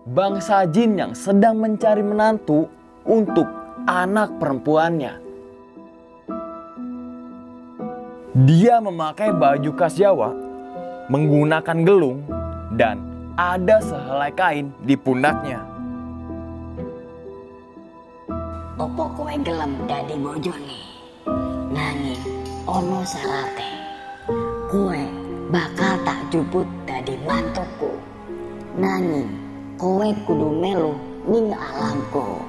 bangsa jin yang sedang mencari menantu untuk anak perempuannya. Dia memakai baju khas Jawa, menggunakan gelung, dan ada sehelai kain di pundaknya. Opo kowe gelem dadi bojone? Nanging ono syarate. Kowe bakal tak juput dadi mantuku. Nanging kowe kudu melu ning alamku.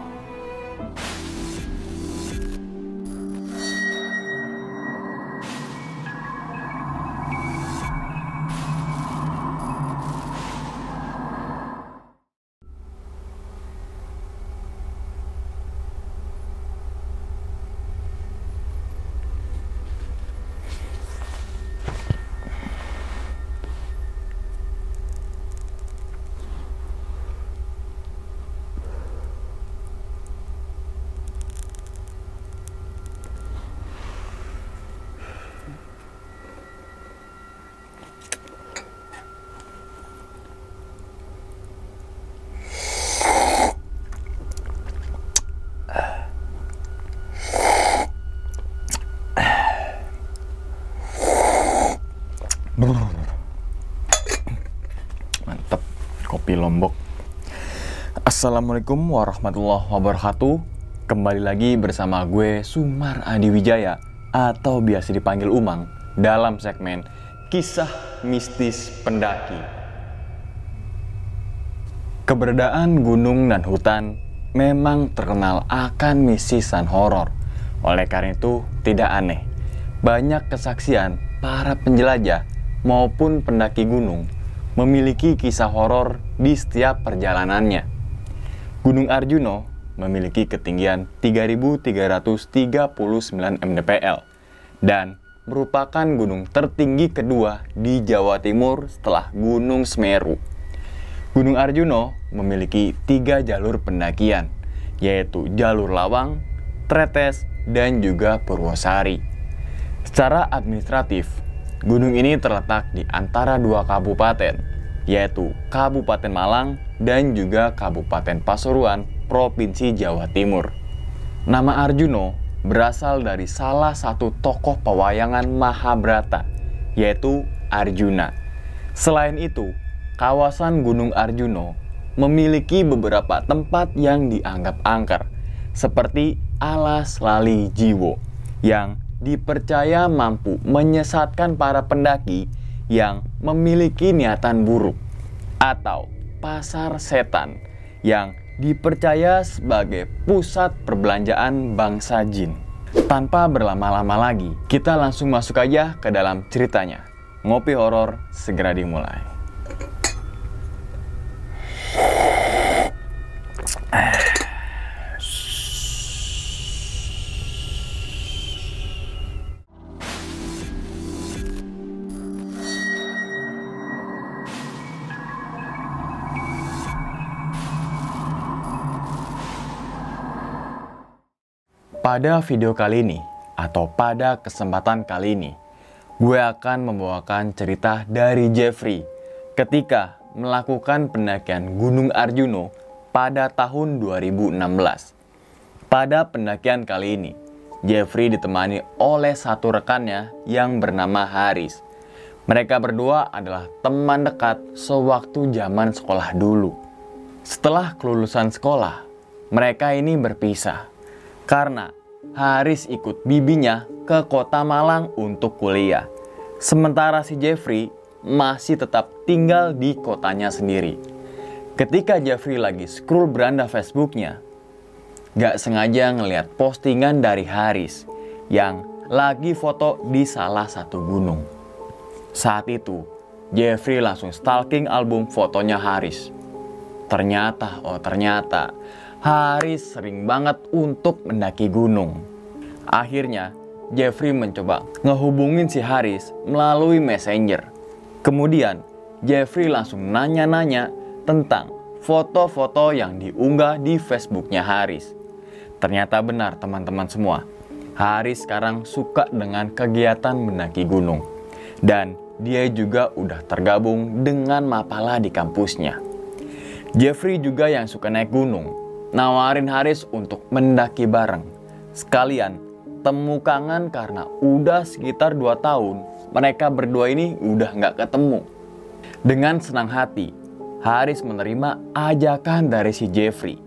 Mantap, kopi Lombok. Assalamualaikum warahmatullahi wabarakatuh. Kembali lagi bersama gue Sumar Adi Wijaya atau biasa dipanggil Umang dalam segmen Kisah Mistis Pendaki. Keberadaan gunung dan hutan memang terkenal akan misisan horor. Oleh karena itu tidak aneh banyak kesaksian para penjelajah maupun pendaki gunung memiliki kisah horor di setiap perjalanannya. Gunung Arjuno memiliki ketinggian 3.339 mdpl dan merupakan gunung tertinggi kedua di Jawa Timur setelah Gunung Semeru. Gunung Arjuno memiliki 3 jalur pendakian, yaitu jalur Lawang, Tretes, dan juga Purwosari. Secara administratif, gunung ini terletak di antara 2 kabupaten, yaitu Kabupaten Malang dan juga Kabupaten Pasuruan, Provinsi Jawa Timur. Nama Arjuno berasal dari salah satu tokoh pewayangan Mahabharata, yaitu Arjuna. Selain itu, kawasan Gunung Arjuno memiliki beberapa tempat yang dianggap angker, seperti Alas Lali Jiwo, yang dipercaya mampu menyesatkan para pendaki yang memiliki niatan buruk, atau Pasar Setan yang dipercaya sebagai pusat perbelanjaan bangsa jin. Tanpa berlama-lama lagi, kita langsung masuk aja ke dalam ceritanya. Ngopi horor segera dimulai. Pada video kali ini, atau pada kesempatan kali ini, gue akan membawakan cerita dari Jeffrey ketika melakukan pendakian Gunung Arjuno pada tahun 2016. Pada pendakian kali ini, Jeffrey ditemani oleh satu rekannya yang bernama Haris. Mereka berdua adalah teman dekat sewaktu zaman sekolah dulu. Setelah kelulusan sekolah, mereka ini berpisah karena Haris ikut bibinya ke kota Malang untuk kuliah. Sementara si Jeffrey masih tetap tinggal di kotanya sendiri. Ketika Jeffrey lagi scroll beranda Facebooknya, gak sengaja ngeliat postingan dari Haris yang lagi foto di salah satu gunung. Saat itu, Jeffrey langsung stalking album fotonya Haris. Ternyata Haris sering banget untuk mendaki gunung. Akhirnya, Jeffrey mencoba ngehubungin si Haris melalui Messenger. Kemudian, Jeffrey langsung nanya-nanya tentang foto-foto yang diunggah di Facebooknya Haris. Ternyata benar teman-teman semua, Haris sekarang suka dengan kegiatan mendaki gunung. Dan dia juga udah tergabung dengan Mapala di kampusnya. Jeffrey juga yang suka naik gunung, nawarin Haris untuk mendaki bareng. Sekalian temu kangen karena udah sekitar 2 tahun mereka berdua ini udah nggak ketemu. Dengan senang hati, Haris menerima ajakan dari si Jeffrey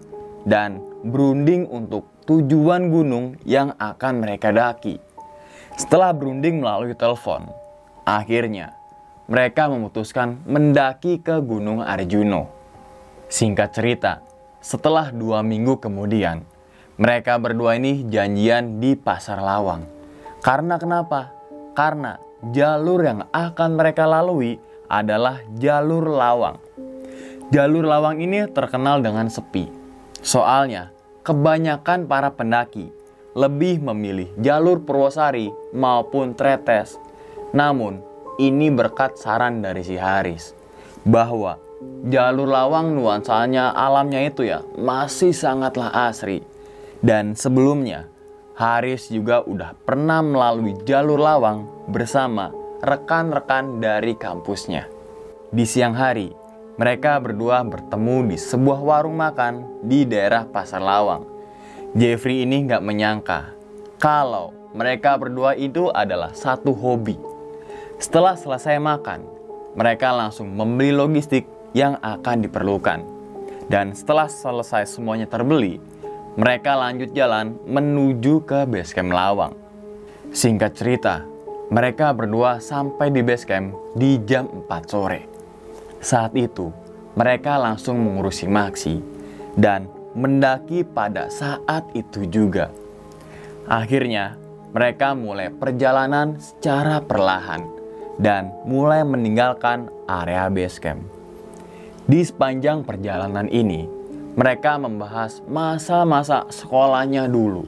dan berunding untuk tujuan gunung yang akan mereka daki. Setelah berunding melalui telepon, akhirnya mereka memutuskan mendaki ke Gunung Arjuno. Singkat cerita, setelah 2 minggu kemudian, mereka berdua ini janjian di Pasar Lawang. Karena kenapa? Karena jalur yang akan mereka lalui adalah jalur lawang. Jalur lawang ini terkenal dengan sepi. Soalnya, kebanyakan para pendaki lebih memilih jalur Purwosari maupun Tretes. Namun, ini berkat saran dari si Haris bahwa jalur lawang nuansanya alamnya itu ya masih sangatlah asri. Dan sebelumnya Haris juga udah pernah melalui jalur lawang bersama rekan-rekan dari kampusnya. Di siang hari mereka berdua bertemu di sebuah warung makan di daerah Pasar Lawang. Jeffrey ini nggak menyangka kalau mereka berdua itu adalah satu hobi. Setelah selesai makan, mereka langsung membeli logistik yang akan diperlukan. Dan setelah selesai semuanya terbeli, mereka lanjut jalan menuju ke basecamp Lawang. Singkat cerita, mereka berdua sampai di basecamp di jam 4 sore. Saat itu, mereka langsung mengurusi Maksi dan mendaki pada saat itu juga. Akhirnya, mereka mulai perjalanan secara perlahan dan mulai meninggalkan area basecamp. Di sepanjang perjalanan ini, mereka membahas masa-masa sekolahnya dulu.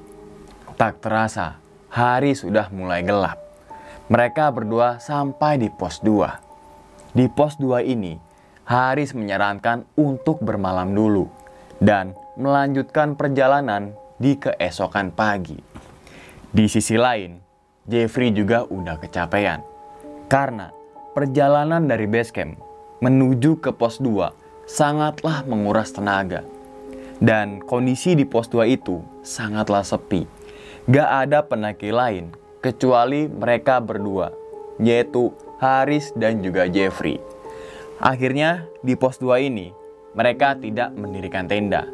Tak terasa, hari sudah mulai gelap. Mereka berdua sampai di pos 2. Di pos 2 ini, Haris menyarankan untuk bermalam dulu dan melanjutkan perjalanan di keesokan pagi. Di sisi lain, Jeffrey juga udah kecapean karena perjalanan dari basecamp menuju ke pos 2 sangatlah menguras tenaga. Dan kondisi di pos 2 itu sangatlah sepi. Gak ada pendaki lain kecuali mereka berdua, yaitu Haris dan juga Jeffrey. Akhirnya di pos 2 ini mereka tidak mendirikan tenda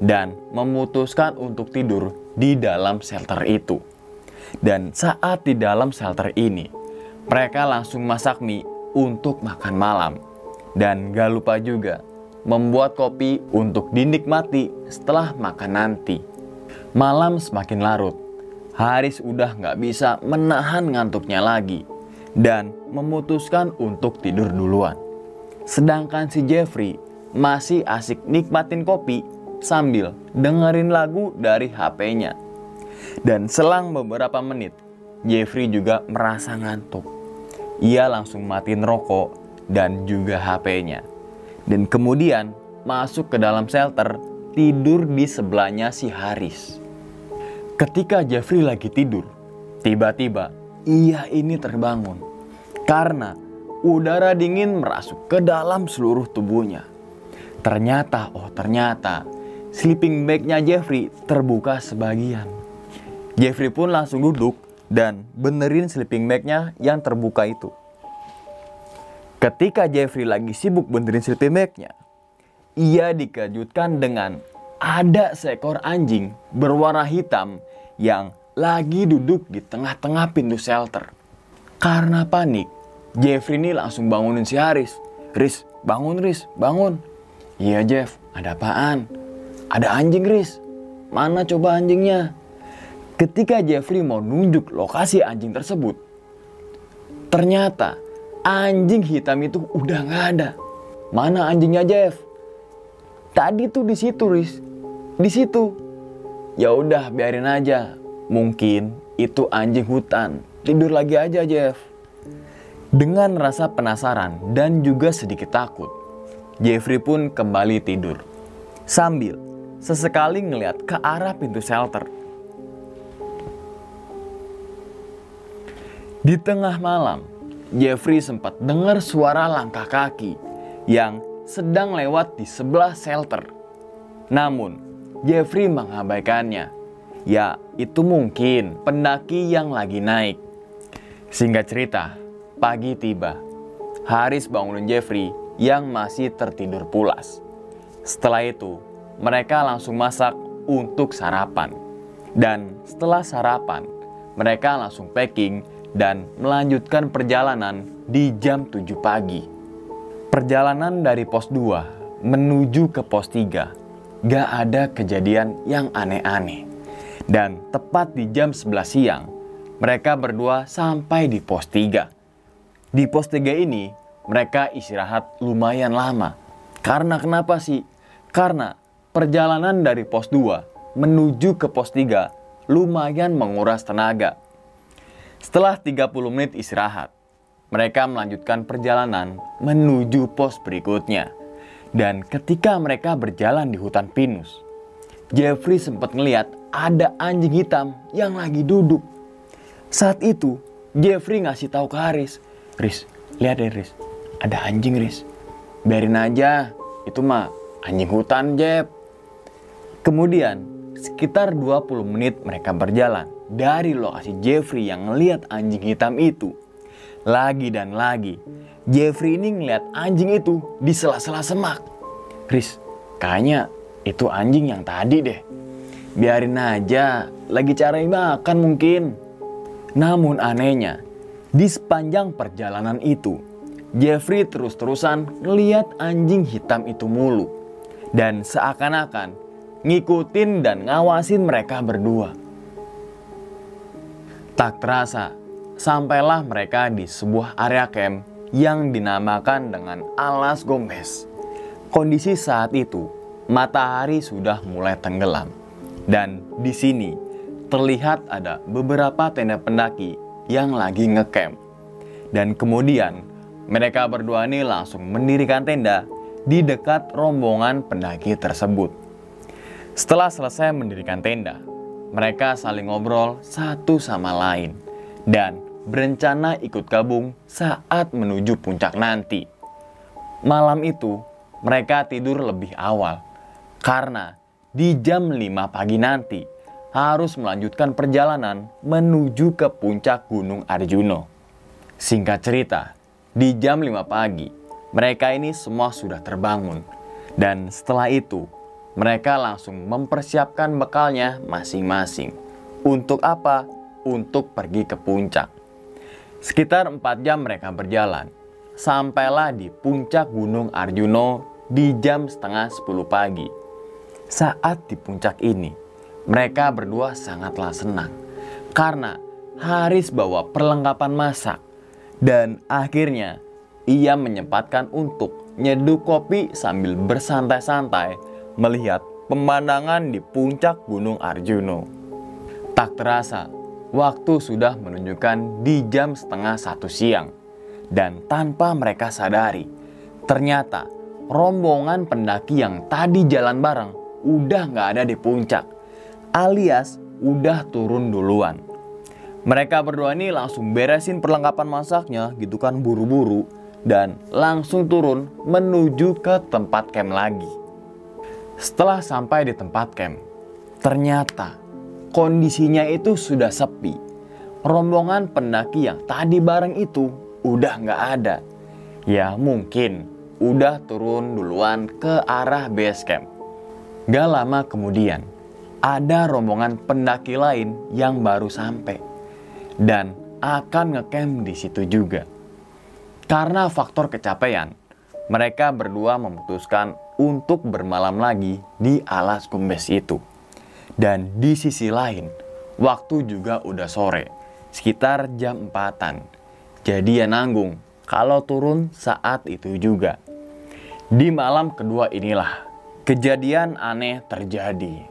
dan memutuskan untuk tidur di dalam shelter itu. Dan saat di dalam shelter ini, mereka langsung masak mie untuk makan malam. Dan gak lupa juga membuat kopi untuk dinikmati setelah makan nanti. Malam semakin larut, Haris udah gak bisa menahan ngantuknya lagi dan memutuskan untuk tidur duluan. Sedangkan si Jeffrey masih asik nikmatin kopi sambil dengerin lagu dari HP-nya. Dan selang beberapa menit, Jeffrey juga merasa ngantuk. Ia langsung matiin rokok dan juga HP-nya. Dan kemudian masuk ke dalam shelter, tidur di sebelahnya si Haris. Ketika Jeffrey lagi tidur, tiba-tiba ia ini terbangun karena udara dingin merasuk ke dalam seluruh tubuhnya. Ternyata sleeping bagnya Jeffrey terbuka sebagian. Jeffrey pun langsung duduk dan benerin sleeping bagnya yang terbuka itu. Ketika Jeffrey lagi sibuk benerin sleeping bagnya, ia dikejutkan dengan ada seekor anjing berwarna hitam yang lagi duduk di tengah-tengah pintu shelter. Karena panik, Jeffrey ini langsung bangunin si Haris. Riz, bangun. Iya Jeff, ada apaan? Ada anjing Riz. Mana coba anjingnya? Ketika Jeffrey mau nunjuk lokasi anjing tersebut, ternyata anjing hitam itu udah gak ada. Mana anjingnya Jeff? Tadi tuh di situ Riz. Di situ. Ya udah biarin aja. Mungkin itu anjing hutan. Tidur lagi aja Jeff. Dengan rasa penasaran dan juga sedikit takut, Jeffrey pun kembali tidur sambil sesekali ngeliat ke arah pintu shelter. Di tengah malam, Jeffrey sempat dengar suara langkah kaki yang sedang lewat di sebelah shelter. Namun, Jeffrey mengabaikannya. Ya, itu mungkin pendaki yang lagi naik. Singkat cerita, pagi tiba. Haris bangunin Jeffrey yang masih tertidur pulas. Setelah itu, mereka langsung masak untuk sarapan. Dan setelah sarapan, mereka langsung packing dan melanjutkan perjalanan di jam 7 pagi. Perjalanan dari pos 2 menuju ke pos 3 gak ada kejadian yang aneh-aneh. Dan tepat di jam 11 siang, mereka berdua sampai di pos 3. Di pos 3 ini, mereka istirahat lumayan lama. Karena kenapa sih? Karena perjalanan dari pos 2 menuju ke pos 3 lumayan menguras tenaga. Setelah 30 menit istirahat, mereka melanjutkan perjalanan menuju pos berikutnya. Dan ketika mereka berjalan di hutan pinus, Jeffrey sempat ngeliat ada anjing hitam yang lagi duduk. Saat itu, Jeffrey ngasih tahu ke Haris, "Riz, lihat deh Riz, ada anjing Riz. Biarin aja, itu mah anjing hutan Jeff." Kemudian, sekitar 20 menit mereka berjalan dari lokasi Jeffrey yang ngeliat anjing hitam itu. Lagi dan lagi, Jeffrey ini ngeliat anjing itu di sela-sela semak. "Riz, kayaknya itu anjing yang tadi deh. Biarin aja, lagi cari makan mungkin." Namun anehnya, di sepanjang perjalanan itu, Jeffrey terus-terusan ngeliat anjing hitam itu mulu. Dan seakan-akan ngikutin dan ngawasin mereka berdua. Tak terasa, sampailah mereka di sebuah area camp yang dinamakan dengan Alas Gombes. Kondisi saat itu, matahari sudah mulai tenggelam. Dan di sini terlihat ada beberapa tenda pendaki yang lagi ngecamp. Dan kemudian mereka berdua ini langsung mendirikan tenda di dekat rombongan pendaki tersebut. Setelah selesai mendirikan tenda, mereka saling ngobrol satu sama lain dan berencana ikut gabung saat menuju puncak nanti. Malam itu mereka tidur lebih awal karena di jam 5 pagi nanti harus melanjutkan perjalanan menuju ke puncak Gunung Arjuno. Singkat cerita, di jam 5 pagi mereka ini semua sudah terbangun. Dan setelah itu mereka langsung mempersiapkan bekalnya masing-masing. Untuk apa? Untuk pergi ke puncak. Sekitar 4 jam mereka berjalan. Sampailah di puncak Gunung Arjuno di jam setengah 10 pagi. Saat di puncak ini, mereka berdua sangatlah senang. Karena Haris bawa perlengkapan masak. Dan akhirnya ia menyempatkan untuk nyeduh kopi sambil bersantai-santai melihat pemandangan di puncak Gunung Arjuno. Tak terasa, waktu sudah menunjukkan di jam setengah 1 siang. Dan tanpa mereka sadari, ternyata rombongan pendaki yang tadi jalan bareng udah gak ada di puncak, alias udah turun duluan. Mereka berdua ini langsung beresin perlengkapan masaknya gitu kan, buru-buru, dan langsung turun menuju ke tempat camp lagi. Setelah sampai di tempat camp, ternyata kondisinya itu sudah sepi. Rombongan pendaki yang tadi bareng itu udah gak ada. Ya mungkin udah turun duluan ke arah base camp. Gak lama kemudian, ada rombongan pendaki lain yang baru sampai dan akan ngecamp di situ juga. Karena faktor kecapean, mereka berdua memutuskan untuk bermalam lagi di Alas Gombes itu. Dan di sisi lain, waktu juga udah sore, sekitar jam 4-an. Jadi ya nanggung kalau turun saat itu juga. Di malam kedua inilah kejadian aneh terjadi.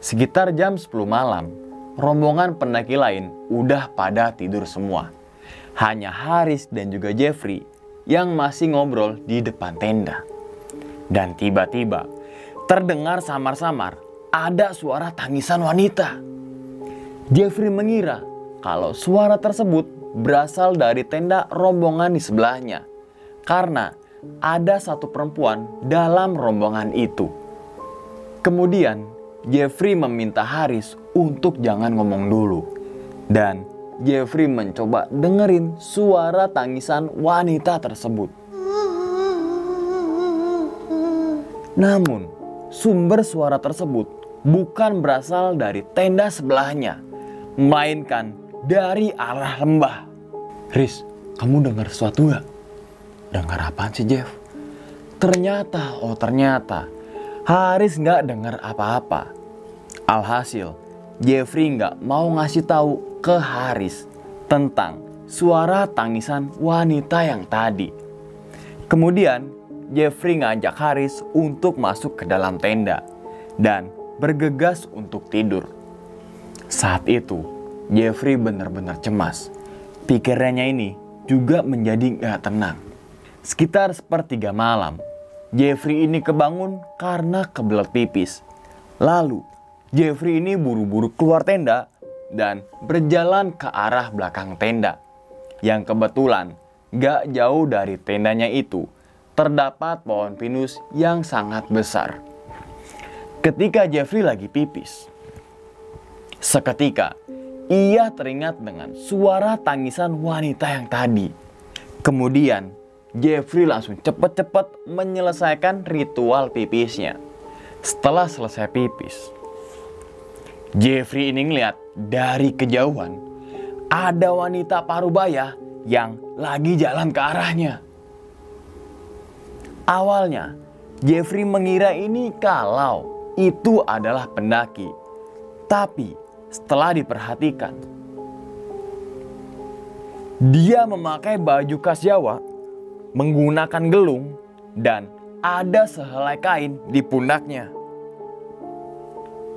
Sekitar jam 10 malam, rombongan pendaki lain udah pada tidur semua. Hanya Haris dan juga Jeffrey yang masih ngobrol di depan tenda. Dan tiba-tiba terdengar samar-samar ada suara tangisan wanita. Jeffrey mengira kalau suara tersebut berasal dari tenda rombongan di sebelahnya. Karena ada satu perempuan dalam rombongan itu. Kemudian Jeffrey meminta Haris untuk jangan ngomong dulu. Dan Jeffrey mencoba dengerin suara tangisan wanita tersebut. Namun sumber suara tersebut bukan berasal dari tenda sebelahnya, melainkan dari arah lembah. Riz, kamu dengar sesuatu gak? Dengar apaan sih, Jeff? Ternyata Haris gak dengar apa-apa. Alhasil, Jeffrey gak mau ngasih tahu ke Haris tentang suara tangisan wanita yang tadi. Kemudian, Jeffrey ngajak Haris untuk masuk ke dalam tenda dan bergegas untuk tidur. Saat itu, Jeffrey benar-benar cemas. Pikirannya ini juga menjadi gak tenang. Sekitar sepertiga malam, Jeffrey ini kebangun karena kebelet pipis. Lalu, Jeffrey ini buru-buru keluar tenda dan berjalan ke arah belakang tenda. Yang kebetulan gak jauh dari tendanya itu terdapat pohon pinus yang sangat besar. Ketika Jeffrey lagi pipis, seketika ia teringat dengan suara tangisan wanita yang tadi. Kemudian Jeffrey langsung cepat-cepat menyelesaikan ritual pipisnya. Setelah selesai pipis, Jeffrey ini ngeliat dari kejauhan ada wanita parubaya yang lagi jalan ke arahnya. Awalnya Jeffrey mengira ini kalau itu adalah pendaki. Tapi setelah diperhatikan, dia memakai baju khas Jawa, menggunakan gelung, dan ada sehelai kain di pundaknya.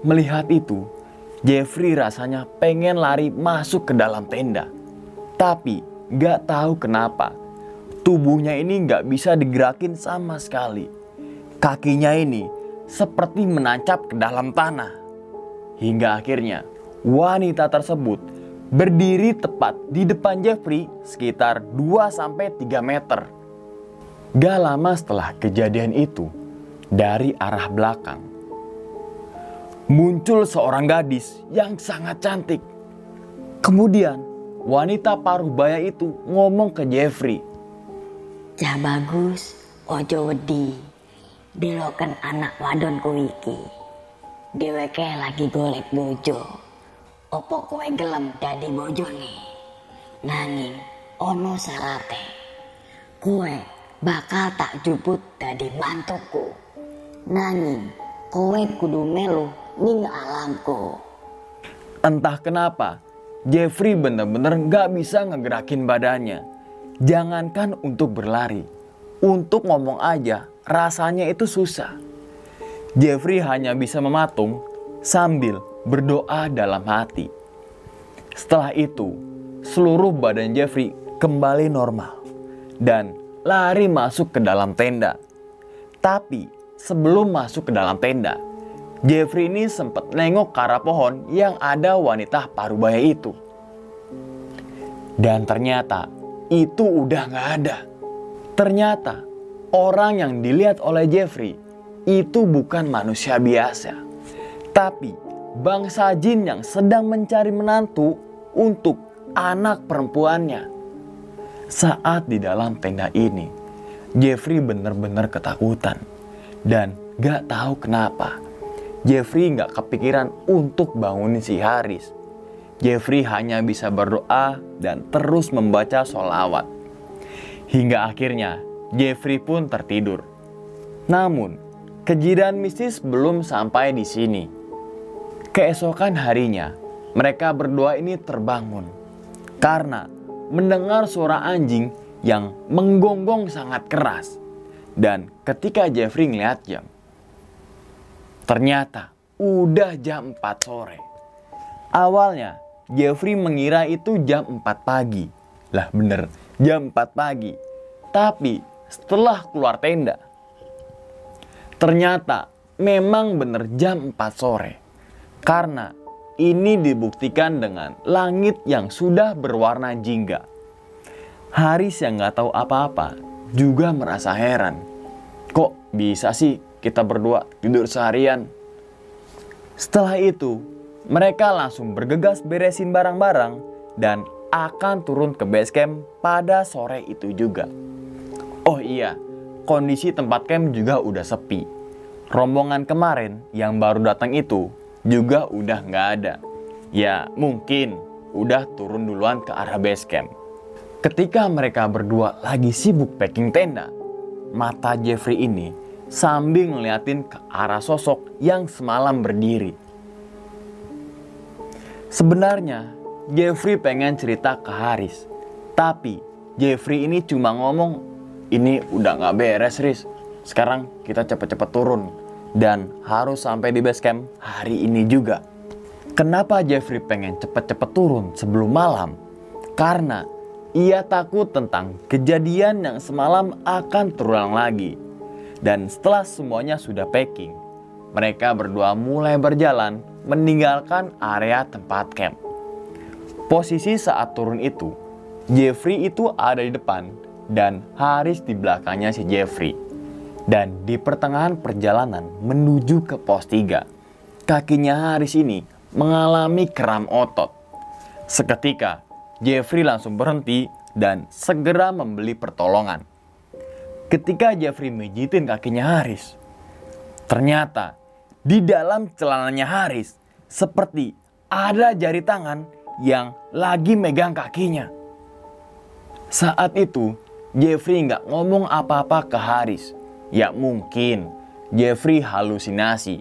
Melihat itu, Jeffrey rasanya pengen lari masuk ke dalam tenda. Tapi gak tahu kenapa tubuhnya ini gak bisa digerakin sama sekali. Kakinya ini seperti menancap ke dalam tanah. Hingga akhirnya wanita tersebut berdiri tepat di depan Jeffrey sekitar 2-3 meter. Gak lama setelah kejadian itu, dari arah belakang muncul seorang gadis yang sangat cantik. Kemudian wanita parubaya itu ngomong ke Jeffrey, "Cah bagus, ojo wedi. Deloken anak wadonku iki. Dheweke lagi golek bojo. Opo kowe gelem dadi bojone? Nanging ono sarate. Kowe bakal tak juput dadi mantuku. Nanging kowe kudu melu ning alamku." Entah kenapa Jeffrey benar-benar gak bisa ngegerakin badannya. Jangankan untuk berlari, untuk ngomong aja rasanya itu susah. Jeffrey hanya bisa mematung sambil berdoa dalam hati. Setelah itu, seluruh badan Jeffrey kembali normal dan lari masuk ke dalam tenda. Tapi sebelum masuk ke dalam tenda, Jeffrey ini sempat nengok ke arah pohon yang ada wanita parubaya itu. Dan ternyata itu udah gak ada. Ternyata orang yang dilihat oleh Jeffrey itu bukan manusia biasa, tapi bangsa jin yang sedang mencari menantu untuk anak perempuannya. Saat di dalam tenda ini, Jeffrey benar-benar ketakutan. Dan gak tahu kenapa Jeffrey gak kepikiran untuk bangunin si Haris. Jeffrey hanya bisa berdoa dan terus membaca sholawat. Hingga akhirnya Jeffrey pun tertidur. Namun kejadian mistis belum sampai di sini. Keesokan harinya mereka berdua ini terbangun karena mendengar suara anjing yang menggonggong sangat keras. Dan ketika Jeffrey ngeliat jam, ternyata udah jam 4 sore. Awalnya Jeffrey mengira itu jam 4 pagi. Lah bener, jam 4 pagi. Tapi setelah keluar tenda, ternyata memang bener jam 4 sore. Karena ini dibuktikan dengan langit yang sudah berwarna jingga. Haris yang gak tahu apa-apa juga merasa heran. Kok bisa sih kita berdua tidur seharian? Setelah itu, mereka langsung bergegas beresin barang-barang dan akan turun ke base camp pada sore itu juga. Oh iya, kondisi tempat camp juga udah sepi. Rombongan kemarin yang baru datang itu juga udah nggak ada. Ya mungkin udah turun duluan ke arah base camp. Ketika mereka berdua lagi sibuk packing tenda, mata Jeffrey ini sambil ngeliatin ke arah sosok yang semalam berdiri. Sebenarnya Jeffrey pengen cerita ke Haris, tapi Jeffrey ini cuma ngomong, ini udah gak beres Riz, sekarang kita cepet-cepet turun dan harus sampai di base camp hari ini juga. Kenapa Jeffrey pengen cepet-cepet turun sebelum malam? Karena ia takut tentang kejadian yang semalam akan terulang lagi. Dan setelah semuanya sudah packing, mereka berdua mulai berjalan meninggalkan area tempat camp. Posisi saat turun itu, Jeffrey itu ada di depan dan Haris di belakangnya si Jeffrey. Dan di pertengahan perjalanan menuju ke pos 3, kakinya Haris ini mengalami kram otot. Seketika Jeffrey langsung berhenti dan segera membeli pertolongan. Ketika Jeffrey mijitin kakinya Haris, ternyata di dalam celananya Haris seperti ada jari tangan yang lagi megang kakinya. Saat itu Jeffrey nggak ngomong apa-apa ke Haris. Ya mungkin Jeffrey halusinasi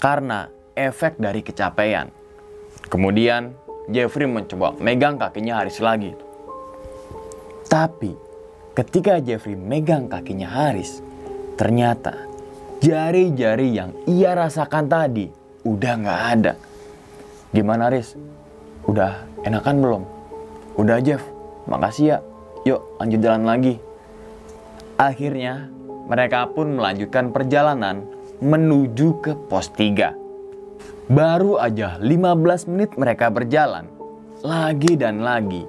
karena efek dari kecapean. Kemudian Jeffrey mencoba megang kakinya Haris lagi. Tapi ketika Jeffrey megang kakinya Haris, ternyata jari-jari yang ia rasakan tadi udah nggak ada. Gimana Haris? Udah enakan belum? Udah Jeff, makasih ya. Yuk lanjut jalan lagi. Akhirnya mereka pun melanjutkan perjalanan menuju ke pos 3. Baru aja 15 menit mereka berjalan, lagi dan lagi,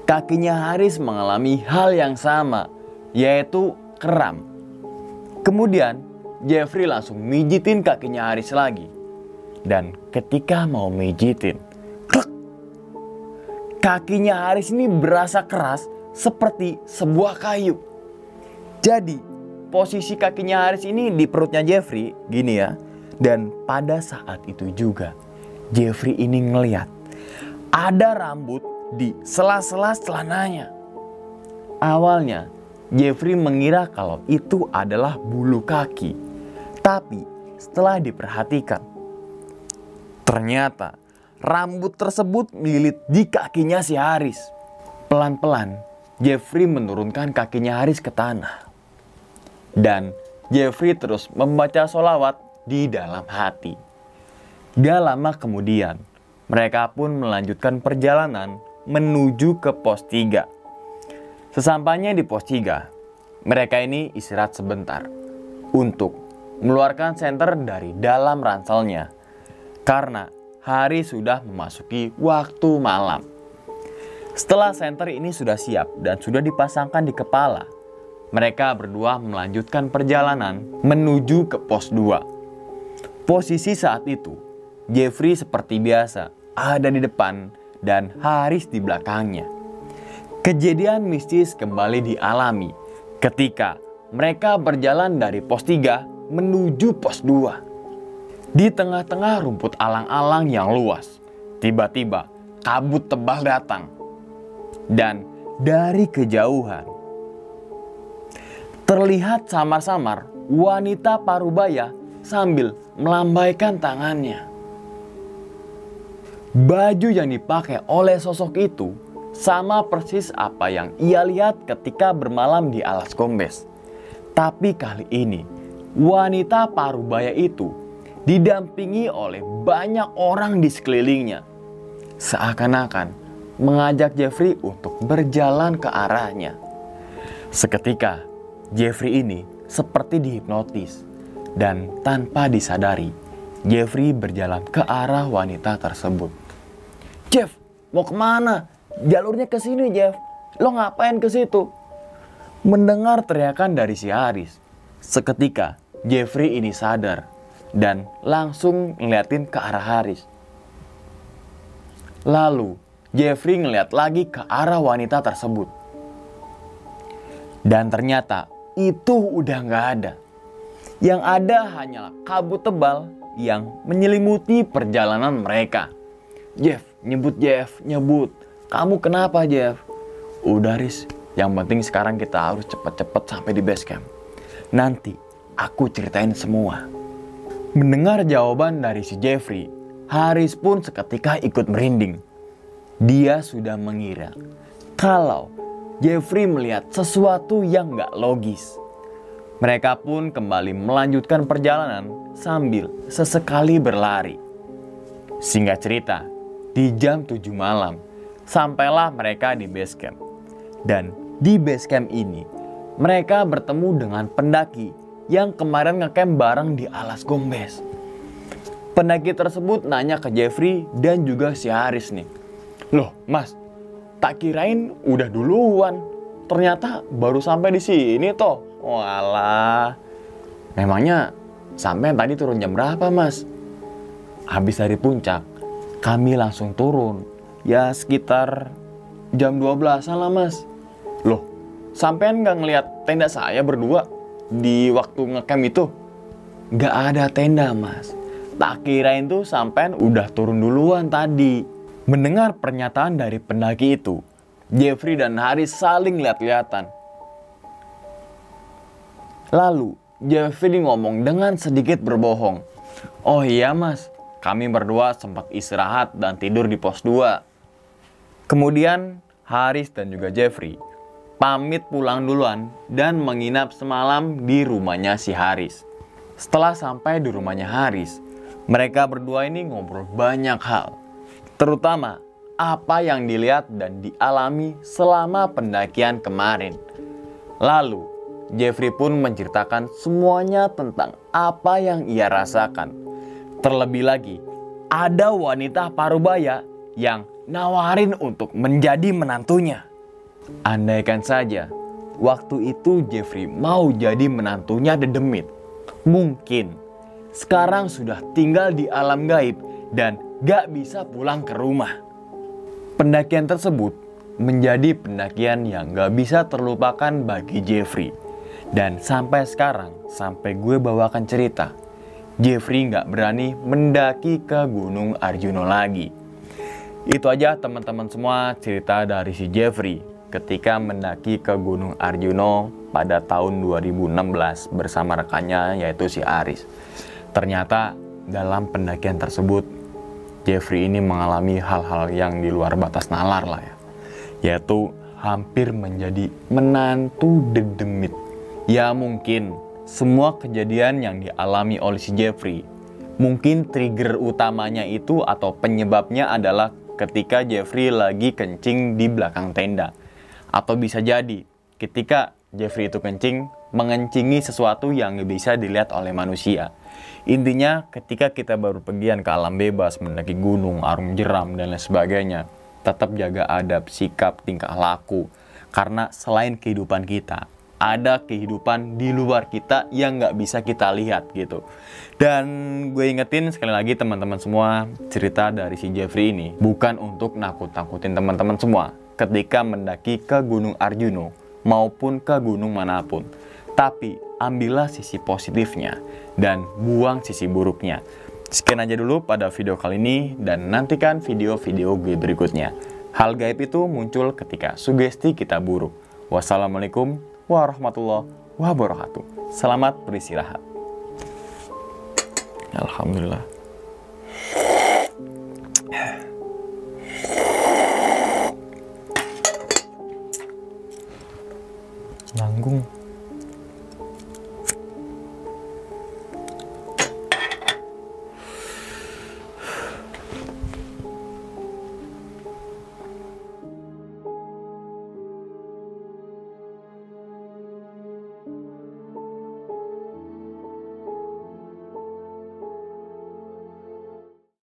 kakinya Haris mengalami hal yang sama, yaitu kram. Kemudian Jeffrey langsung mijitin kakinya Haris lagi. Dan ketika mau mijitin, klek, kakinya Haris ini berasa keras seperti sebuah kayu. Jadi posisi kakinya Haris ini di perutnya Jeffrey, gini ya. Dan pada saat itu juga Jeffrey ini ngeliat ada rambut di sela-sela celananya. Awalnya Jeffrey mengira kalau itu adalah bulu kaki. Tapi setelah diperhatikan, ternyata rambut tersebut melilit di kakinya si Haris. Pelan-pelan Jeffrey menurunkan kakinya Haris ke tanah. Dan Jeffrey terus membaca sholawat di dalam hati. Gak lama kemudian, mereka pun melanjutkan perjalanan menuju ke pos 3. Sesampainya di pos 3, mereka ini istirahat sebentar untuk mengeluarkan senter dari dalam ranselnya. Karena hari sudah memasuki waktu malam. Setelah senter ini sudah siap dan sudah dipasangkan di kepala, mereka berdua melanjutkan perjalanan menuju ke pos 2. Posisi saat itu, Jeffrey seperti biasa ada di depan dan Haris di belakangnya. Kejadian mistis kembali dialami ketika mereka berjalan dari pos 3 menuju pos 2. Di tengah-tengah rumput alang-alang yang luas, tiba-tiba kabut tebal datang. Dan dari kejauhan, terlihat samar-samar wanita parubaya sambil melambaikan tangannya. Baju yang dipakai oleh sosok itu sama persis apa yang ia lihat ketika bermalam di alas kombes. Tapi kali ini wanita parubaya itu didampingi oleh banyak orang di sekelilingnya. Seakan-akan mengajak Jeffrey untuk berjalan ke arahnya. Seketika Jeffrey ini seperti dihipnotis. Dan tanpa disadari, Jeffrey berjalan ke arah wanita tersebut. Jeff, mau kemana? Jalurnya ke sini, Jeff. Lo ngapain ke situ? Mendengar teriakan dari si Haris, seketika Jeffrey ini sadar dan langsung ngeliatin ke arah Haris. Lalu Jeffrey ngeliat lagi ke arah wanita tersebut. Dan ternyata itu udah gak ada. Yang ada hanyalah kabut tebal yang menyelimuti perjalanan mereka. Jeff, nyebut. Kamu kenapa, Jeff? Udah, Riz. Yang penting sekarang kita harus cepet-cepet sampai di base camp. Nanti aku ceritain semua. Mendengar jawaban dari si Jeffrey, Haris pun seketika ikut merinding. Dia sudah mengira kalau Jeffrey melihat sesuatu yang gak logis. Mereka pun kembali melanjutkan perjalanan sambil sesekali berlari. Singkat cerita, di jam 7 malam, sampailah mereka di base camp. Dan di base camp ini, mereka bertemu dengan pendaki yang kemarin ngecamp bareng di alas Gombes. Pendaki tersebut nanya ke Jeffrey dan juga si Haris nih. Loh mas, tak kirain udah duluan. Ternyata baru sampai di sini toh. Walah, memangnya sampai tadi turun jam berapa mas? Habis dari puncak, kami langsung turun. Ya sekitar jam 12-an lah mas. Loh, sampean gak ngeliat tenda saya berdua di waktu ngecamp itu? Gak ada tenda mas. Tak kirain tuh sampean udah turun duluan tadi. Mendengar pernyataan dari pendaki itu, Jeffrey dan Haris saling lihat-lihatan. Lalu Jeffrey ngomong dengan sedikit berbohong. Oh iya mas, kami berdua sempat istirahat dan tidur di pos 2. Kemudian Haris dan juga Jeffrey pamit pulang duluan dan menginap semalam di rumahnya si Haris. Setelah sampai di rumahnya Haris, mereka berdua ini ngobrol banyak hal. Terutama apa yang dilihat dan dialami selama pendakian kemarin. Lalu Jeffrey pun menceritakan semuanya tentang apa yang ia rasakan. Terlebih lagi, ada wanita parubaya yang nawarin untuk menjadi menantunya. Andaikan saja waktu itu Jeffrey mau jadi menantunya Dedemit, mungkin sekarang sudah tinggal di alam gaib dan gak bisa pulang ke rumah. Pendakian tersebut menjadi pendakian yang gak bisa terlupakan bagi Jeffrey. Dan sampai sekarang, sampai gue bawakan cerita, Jeffrey gak berani mendaki ke Gunung Arjuna lagi. Itu aja teman-teman semua cerita dari si Jeffrey ketika mendaki ke Gunung Arjuna pada tahun 2016 bersama rekannya yaitu si Haris. Ternyata dalam pendakian tersebut Jeffrey ini mengalami hal-hal yang di luar batas nalar lah ya. Yaitu hampir menjadi menantu Dedemit. Ya mungkin semua kejadian yang dialami oleh si Jeffrey, mungkin trigger utamanya itu atau penyebabnya adalah ketika Jeffrey lagi kencing di belakang tenda. Atau bisa jadi ketika Jeffrey itu kencing, mengencingi sesuatu yang bisa dilihat oleh manusia. Intinya ketika kita baru pergian ke alam bebas, mendaki gunung, arung jeram, dan lain sebagainya, tetap jaga adab, sikap, tingkah laku. Karena selain kehidupan kita, ada kehidupan di luar kita yang nggak bisa kita lihat gitu. Dan gue ingetin sekali lagi teman-teman semua, cerita dari si Jeffrey ini bukan untuk nakut-nakutin teman-teman semua ketika mendaki ke Gunung Arjuna maupun ke gunung manapun. Tapi ambillah sisi positifnya dan buang sisi buruknya. Sekian aja dulu pada video kali ini dan nantikan video-video gue berikutnya. Hal gaib itu muncul ketika sugesti kita buruk. Wassalamualaikum warahmatullahi wabarakatuh. Selamat beristirahat. Alhamdulillah. Nanggung.